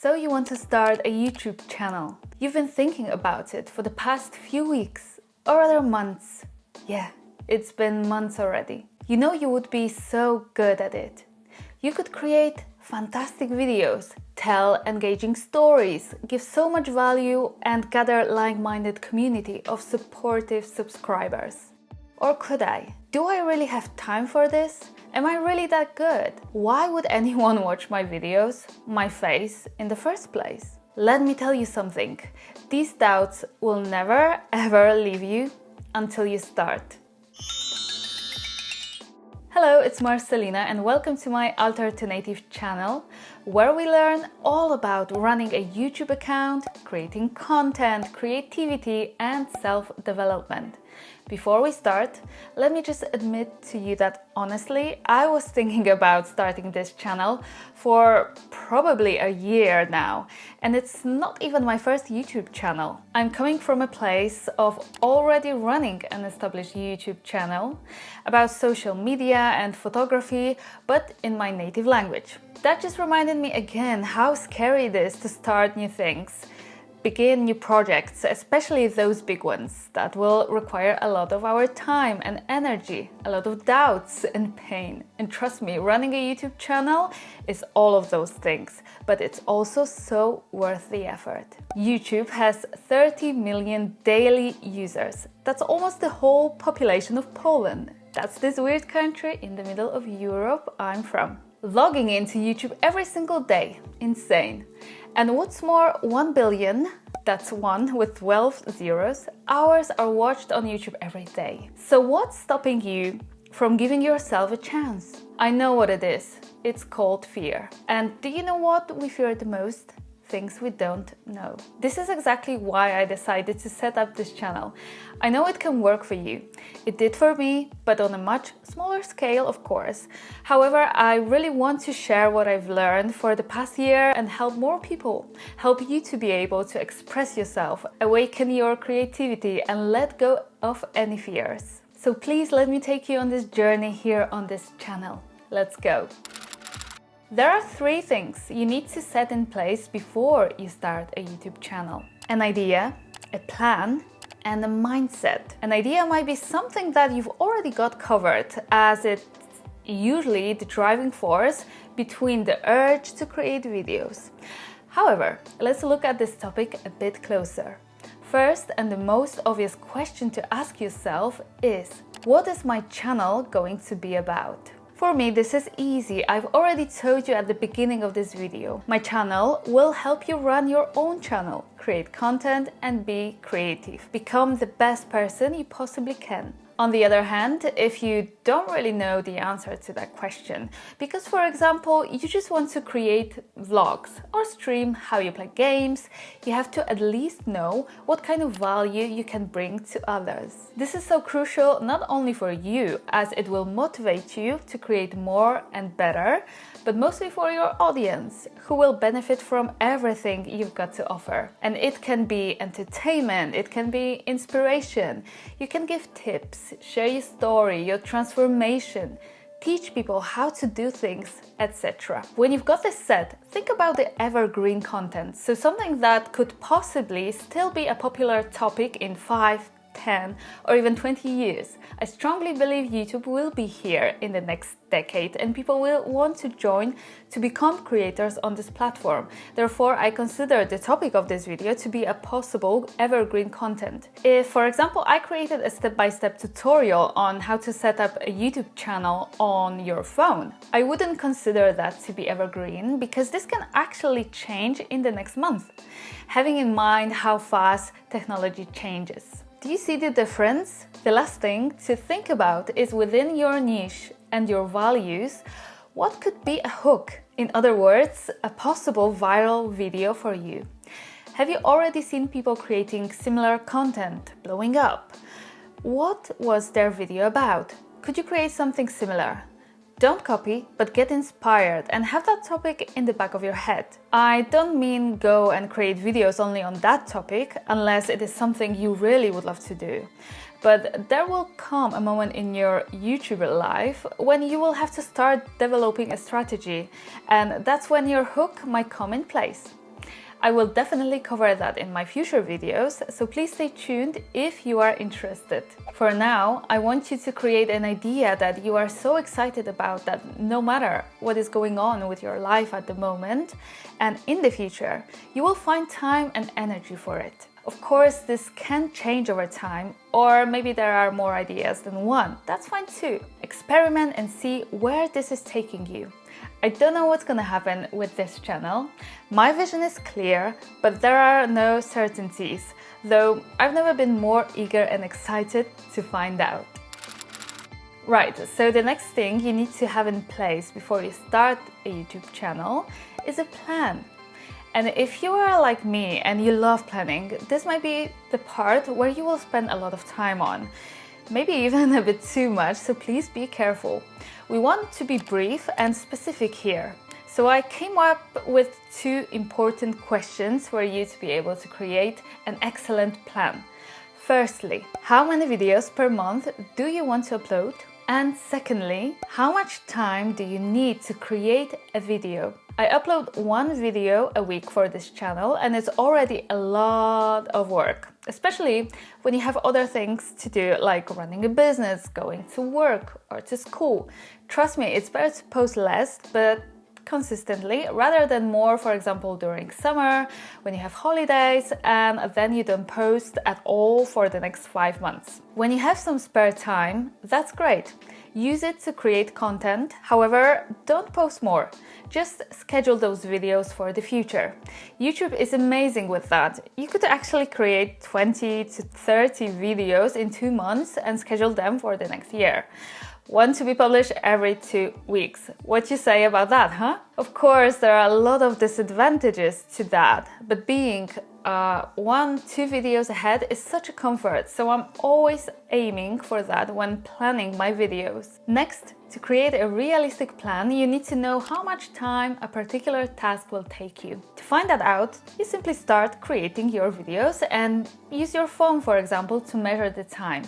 So you want to start a YouTube channel. You've been thinking about it for the past few weeks or other months. Yeah, it's been months already. You know you would be so good at it. You could create fantastic videos, tell engaging stories, give so much value and gather like-minded community of supportive subscribers. Or could I? Do I really have time for this? Am I really that good? Why would anyone watch my videos, my face, in the first place? Let me tell you something. These doubts will never ever leave you until you start. Hello, it's Marcelina and welcome to my Alternative channel, where we learn all about running a YouTube account, creating content, creativity and self-development. Before we start, let me just admit to you that honestly, I was thinking about starting this channel for probably a year now, and it's not even my first YouTube channel. I'm coming from a place of already running an established YouTube channel about social media and photography, but in my native language. That just reminded me again how scary it is to start new things. Begin new projects, especially those big ones that will require a lot of our time and energy, a lot of doubts and pain. And trust me, running a YouTube channel is all of those things, but it's also so worth the effort. YouTube has 30 million daily users. That's almost the whole population of Poland. That's this weird country in the middle of Europe I'm from. Logging into YouTube every single day, insane. And what's more, 1 billion, that's 1 with 12 zeros, hours are watched on YouTube every day. So what's stopping you from giving yourself a chance? I know what it is. It's called fear. And do you know what we fear the most? Things we don't know. This is exactly why I decided to set up this channel. I know it can work for you. It did for me, but on a much smaller scale, of course. However, I really want to share what I've learned for the past year and help more people. Help you to be able to express yourself, awaken your creativity, and let go of any fears. So please let me take you on this journey here on this channel. Let's go. There are 3 things you need to set in place before you start a YouTube channel. An idea, a plan, and a mindset. An idea might be something that you've already got covered, as it's usually the driving force between the urge to create videos. However, let's look at this topic a bit closer. First, and the most obvious question to ask yourself is, what is my channel going to be about? For me, this is easy. I've already told you at the beginning of this video. My channel will help you run your own channel, create content and be creative. Become the best person you possibly can. On the other hand, if you don't really know the answer to that question, because for example, you just want to create vlogs or stream how you play games, you have to at least know what kind of value you can bring to others. This is so crucial not only for you, as it will motivate you to create more and better, but mostly for your audience, who will benefit from everything you've got to offer. And it can be entertainment, it can be inspiration, you can give tips, share your story, your transformation, teach people how to do things, etc. When you've got this set, think about the evergreen content, so something that could possibly still be a popular topic in 5, 10 or even 20 years. I strongly believe YouTube will be here in the next decade and people will want to join to become creators on this platform. Therefore, I consider the topic of this video to be a possible evergreen content. If, for example, I created a step-by-step tutorial on how to set up a YouTube channel on your phone, I wouldn't consider that to be evergreen because this can actually change in the next month, having in mind how fast technology changes. Do you see the difference? The last thing to think about is within your niche and your values, what could be a hook? In other words, a possible viral video for you. Have you already seen people creating similar content, blowing up? What was their video about? Could you create something similar? Don't copy, but get inspired and have that topic in the back of your head. I don't mean go and create videos only on that topic, unless it is something you really would love to do. But there will come a moment in your YouTuber life when you will have to start developing a strategy, and that's when your hook might come in place. I will definitely cover that in my future videos, so please stay tuned if you are interested. For now, I want you to create an idea that you are so excited about that no matter what is going on with your life at the moment and in the future, you will find time and energy for it. Of course, this can change over time, or maybe there are more ideas than one. That's fine too. Experiment and see where this is taking you. I don't know what's gonna happen with this channel. My vision is clear, but there are no certainties, though I've never been more eager and excited to find out. Right, so the next thing you need to have in place before you start a YouTube channel is a plan. And if you are like me and you love planning, this might be the part where you will spend a lot of time on. Maybe even a bit too much, so please be careful. We want to be brief and specific here. So I came up with 2 important questions for you to be able to create an excellent plan. Firstly, how many videos per month do you want to upload? And secondly, how much time do you need to create a video? I upload 1 video a week for this channel, and it's already a lot of work, especially when you have other things to do like running a business, going to work or to school. Trust me, it's better to post less, but consistently rather than more, for example, during summer when you have holidays and then you don't post at all for the next 5 months. When you have some spare time, that's great. Use it to create content. However, don't post more. Just schedule those videos for the future. YouTube is amazing with that. You could actually create 20 to 30 videos in 2 months and schedule them for the next year. One to be published every 2 weeks. What you say about that, huh? Of course, there are a lot of disadvantages to that, but being 1-2 videos ahead is such a comfort, so I'm always aiming for that when planning my videos. Next, to create a realistic plan, you need to know how much time a particular task will take you. To find that out, you simply start creating your videos and use your phone, for example, to measure the time.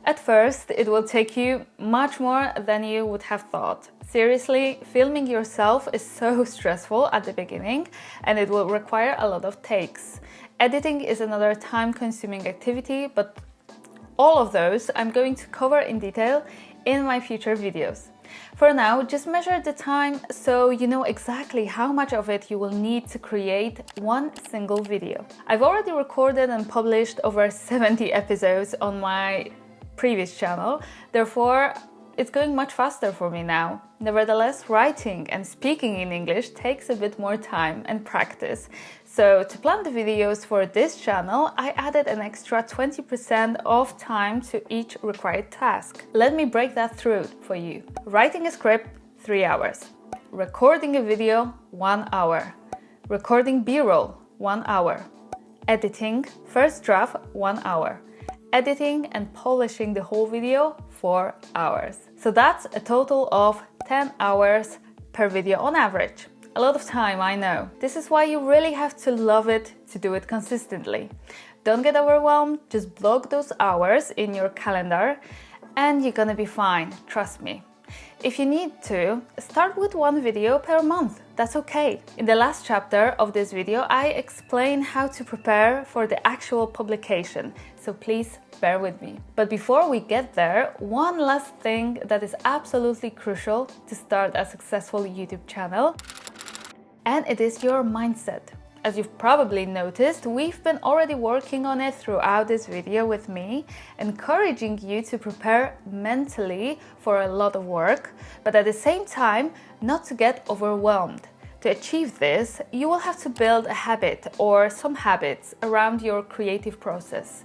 At first, it will take you much more than you would have thought. Seriously, filming yourself is so stressful at the beginning, and it will require a lot of takes. Editing is another time-consuming activity, but all of those I'm going to cover in detail in my future videos. For now, just measure the time so you know exactly how much of it you will need to create one single video. I've already recorded and published over 70 episodes on my previous channel, therefore it's going much faster for me now. Nevertheless, writing and speaking in English takes a bit more time and practice. So to plan the videos for this channel, I added an extra 20% of time to each required task. Let me break that through for you. Writing a script, 3 hours. Recording a video, 1 hour. Recording B-roll, 1 hour. Editing, first draft, 1 hour. Editing and polishing the whole video, 4 hours. So that's a total of 10 hours per video on average. A lot of time, I know. This is why you really have to love it to do it consistently. Don't get overwhelmed, just block those hours in your calendar and you're gonna be fine, trust me. If you need to, start with 1 video per month. That's okay. In the last chapter of this video, I explain how to prepare for the actual publication, so please bear with me. But before we get there, one last thing that is absolutely crucial to start a successful YouTube channel, and it is your mindset. As you've probably noticed, we've been already working on it throughout this video with me, encouraging you to prepare mentally for a lot of work, but at the same time, not to get overwhelmed. To achieve this, you will have to build a habit or some habits around your creative process.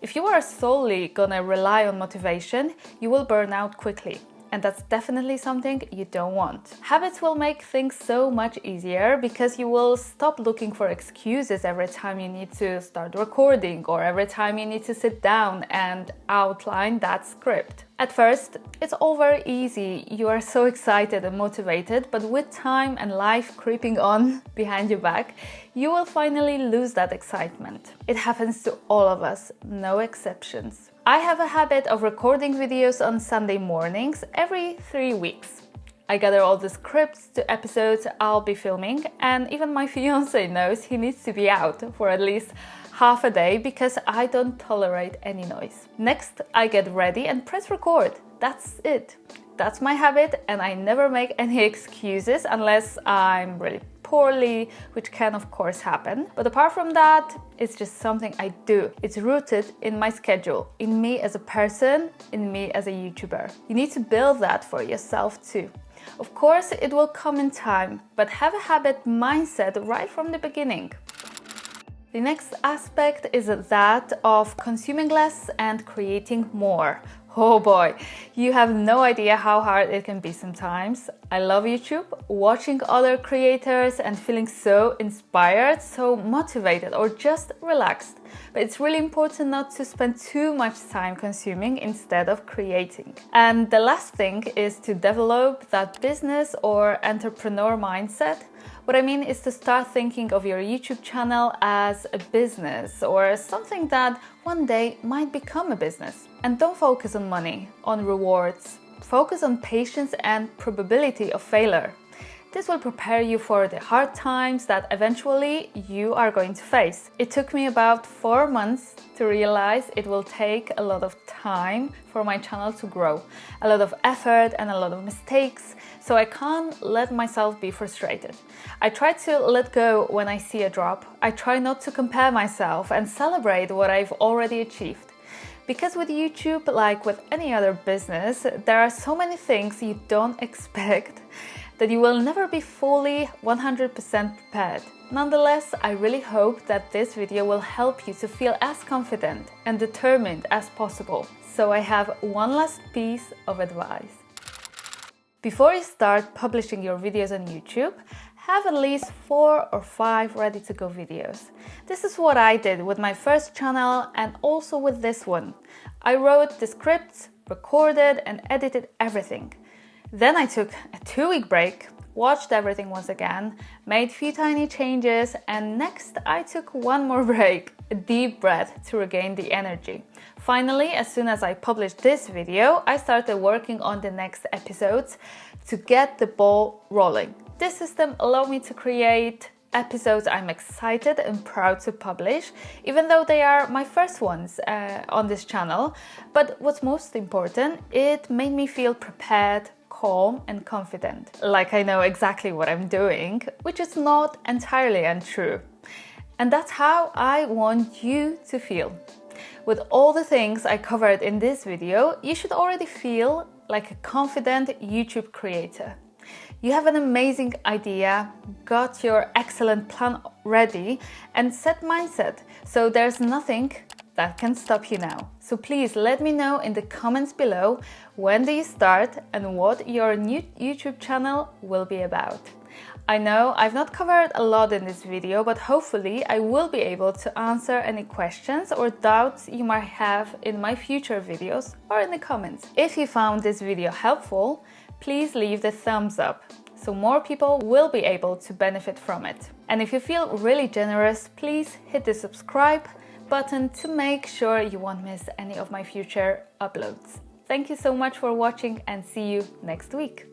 If you are solely gonna rely on motivation, you will burn out quickly. And that's definitely something you don't want. Habits will make things so much easier because you will stop looking for excuses every time you need to start recording or every time you need to sit down and outline that script. At first, it's all very easy. You are so excited and motivated, but with time and life creeping on behind your back, you will finally lose that excitement. It happens to all of us, no exceptions. I have a habit of recording videos on Sunday mornings every 3 weeks. I gather all the scripts to episodes I'll be filming, and even my fiance knows he needs to be out for at least half a day because I don't tolerate any noise. Next, I get ready and press record. That's it. That's my habit, and I never make any excuses unless I'm really poorly, which can of course happen. But apart from that, it's just something I do. It's rooted in my schedule, in me as a person, in me as a YouTuber. You need to build that for yourself too. Of course, it will come in time, but have a habit mindset right from the beginning. The next aspect is that of consuming less and creating more. Oh boy, you have no idea how hard it can be sometimes. I love YouTube, watching other creators and feeling so inspired, so motivated or just relaxed. But it's really important not to spend too much time consuming instead of creating. And the last thing is to develop that business or entrepreneur mindset. What I mean is to start thinking of your YouTube channel as a business or something that one day might become a business. And don't focus on money, on rewards. Focus on patience and probability of failure. This will prepare you for the hard times that eventually you are going to face. It took me about 4 months to realize it will take a lot of time for my channel to grow, a lot of effort and a lot of mistakes, so I can't let myself be frustrated. I try to let go when I see a drop. I try not to compare myself and celebrate what I've already achieved. Because with YouTube, like with any other business, there are so many things you don't expect that you will never be fully 100% prepared. Nonetheless, I really hope that this video will help you to feel as confident and determined as possible. So I have one last piece of advice. Before you start publishing your videos on YouTube, have at least 4 or 5 ready-to-go videos. This is what I did with my first channel and also with this one. I wrote the scripts, recorded and edited everything. Then I took a 2-week break, watched everything once again, made few tiny changes, and next I took one more break, a deep breath to regain the energy. Finally, as soon as I published this video, I started working on the next episodes to get the ball rolling. This system allowed me to create episodes I'm excited and proud to publish, even though they are my first ones on this channel. But what's most important, it made me feel prepared, calm and confident, like I know exactly what I'm doing, which is not entirely untrue. And that's how I want you to feel. With all the things I covered in this video, you should already feel like a confident YouTube creator. You have an amazing idea, got your excellent plan ready and set mindset, so there's nothing that can stop you now. So please let me know in the comments below when do you start and what your new YouTube channel will be about. I know I've not covered a lot in this video, but hopefully I will be able to answer any questions or doubts you might have in my future videos or in the comments. If you found this video helpful, please leave the thumbs up so more people will be able to benefit from it. And if you feel really generous, please hit the subscribe button to make sure you won't miss any of my future uploads. Thank you so much for watching and see you next week.